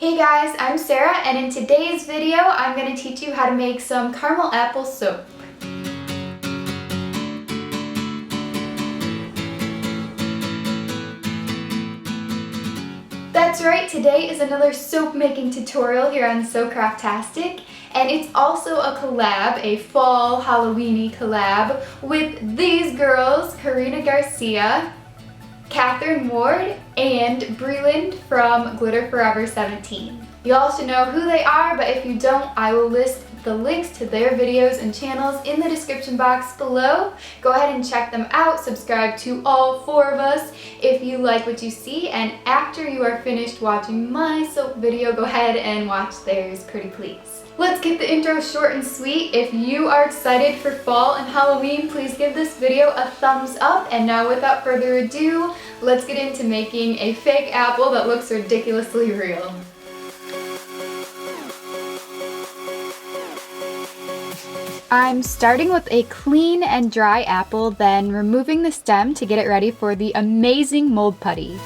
Hey guys, I'm Sarah, and in today's video I'm going to teach you how to make some caramel apple soap. That's right, today is another soap making tutorial here on SoCraftastic, and it's also a collab, a fall Halloween-y collab with these girls, Karina Garcia, Catherine Ward, and Breland from Glitter Forever 17. You all should know who they are, but if you don't, I will list the links to their videos and channels in the description box below. Go ahead and check them out. Subscribe to all four of us if you like what you see, and after you are finished watching my soap video, go ahead and watch theirs, pretty please. Let's get the intro short and sweet. If you are excited for fall and Halloween, please give this video a thumbs up. And now without further ado, let's get into making a fake apple that looks ridiculously real. I'm starting with a clean and dry apple, then removing the stem to get it ready for the amazing mold putty.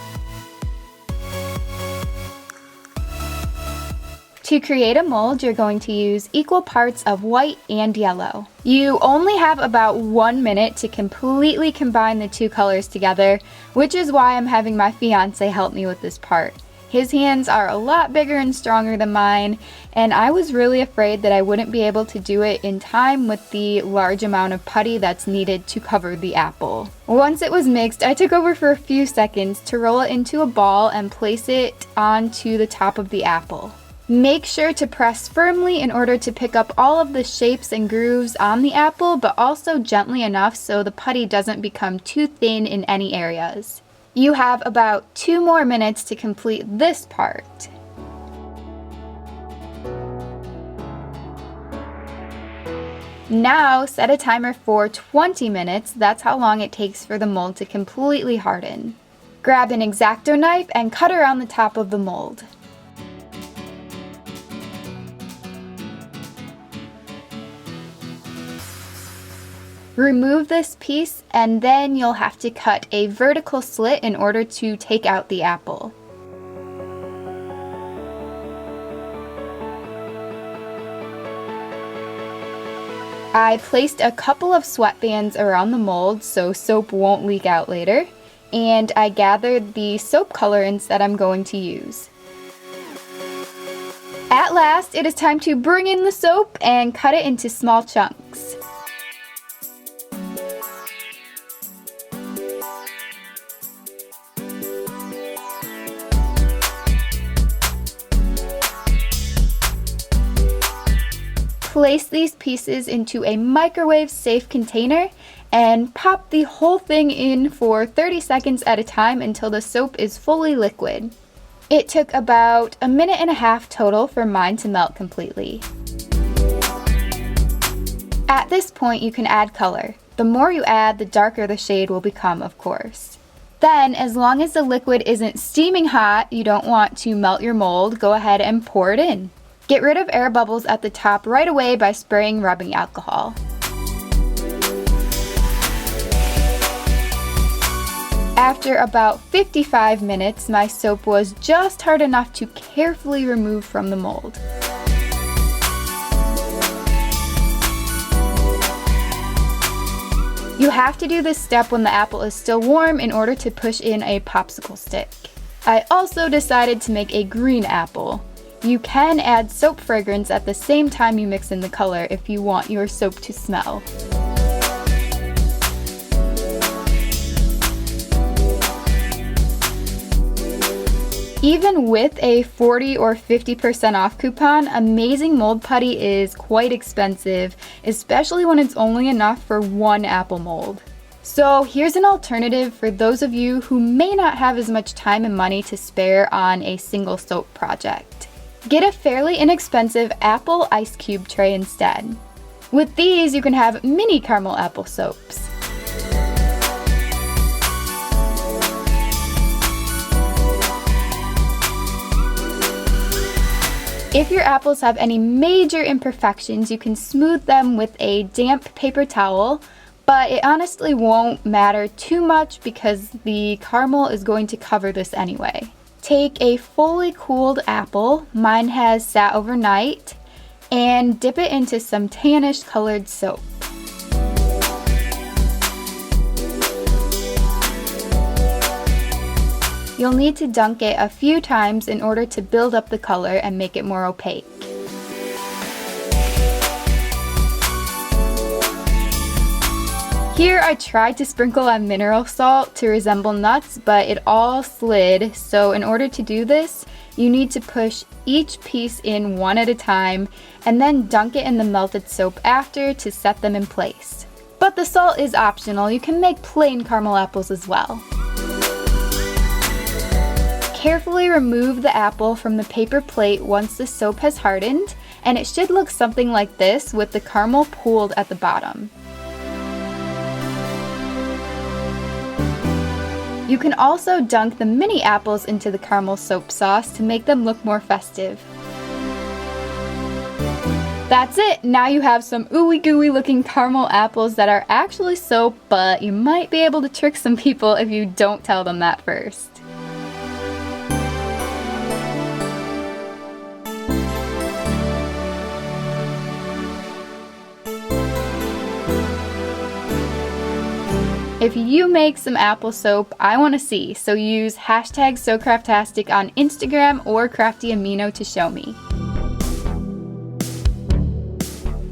To create a mold, you're going to use equal parts of white and yellow. You only have about 1 minute to completely combine the two colors together, which is why I'm having my fiance help me with this part. His hands are a lot bigger and stronger than mine, and I was really afraid that I wouldn't be able to do it in time with the large amount of putty that's needed to cover the apple. Once it was mixed, I took over for a few seconds to roll it into a ball and place it onto the top of the apple. Make sure to press firmly in order to pick up all of the shapes and grooves on the apple, but also gently enough so the putty doesn't become too thin in any areas. You have about 2 more minutes to complete this part. Now set a timer for 20 minutes, that's how long it takes for the mold to completely harden. Grab an X-Acto knife and cut around the top of the mold. Remove this piece, and then you'll have to cut a vertical slit in order to take out the apple. I placed a couple of sweatbands around the mold so soap won't leak out later, and I gathered the soap colorants that I'm going to use. At last, it is time to bring in the soap and cut it into small chunks. Place these pieces into a microwave-safe container and pop the whole thing in for 30 seconds at a time until the soap is fully liquid. It took about 1.5 minutes total for mine to melt completely. At this point, you can add color. The more you add, the darker the shade will become, of course. Then, as long as the liquid isn't steaming hot, you don't want to melt your mold, go ahead and pour it in. Get rid of air bubbles at the top right away by spraying rubbing alcohol. After about 55 minutes, my soap was just hard enough to carefully remove from the mold. You have to do this step when the apple is still warm in order to push in a popsicle stick. I also decided to make a green apple. You can add soap fragrance at the same time you mix in the color if you want your soap to smell. Even with a 40 or 50% off coupon, amazing mold putty is quite expensive, especially when it's only enough for 1 apple mold. So here's an alternative for those of you who may not have as much time and money to spare on a single soap project. Get a fairly inexpensive apple ice cube tray instead. With these, you can have mini caramel apple soaps. If your apples have any major imperfections, you can smooth them with a damp paper towel, but it honestly won't matter too much because the caramel is going to cover this anyway. take a fully cooled apple, mine has sat overnight, and dip it into some tannish colored soap. You'll need to dunk it a few times in order to build up the color and make it more opaque. Here I tried to sprinkle on mineral salt to resemble nuts, but it all slid, so in order to do this, you need to push each piece in one at a time and then dunk it in the melted soap after to set them in place. But the salt is optional, you can make plain caramel apples as well. Carefully remove the apple from the paper plate once the soap has hardened, and it should look something like this with the caramel pooled at the bottom. You can also dunk the mini apples into the caramel soap sauce to make them look more festive. That's it! Now you have some ooey gooey looking caramel apples that are actually soap, but you might be able to trick some people if you don't tell them that first. If you make some apple soap, I want to see, so use hashtag SoCraftastic on Instagram or Crafty Amino to show me.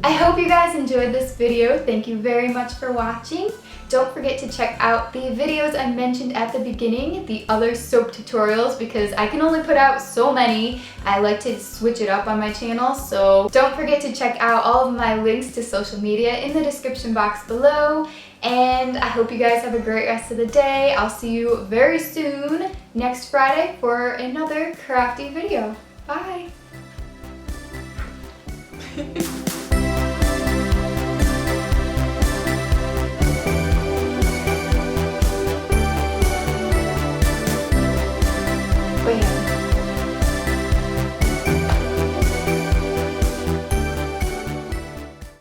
I hope you guys enjoyed this video. Thank you very much for watching. Don't forget to check out the videos I mentioned at the beginning, the other soap tutorials, because I can only put out so many. I like to switch it up on my channel, so don't forget to check out all of my links to social media in the description box below. And I hope you guys have a great rest of the day. I'll see you very soon next Friday for another crafty video. Bye!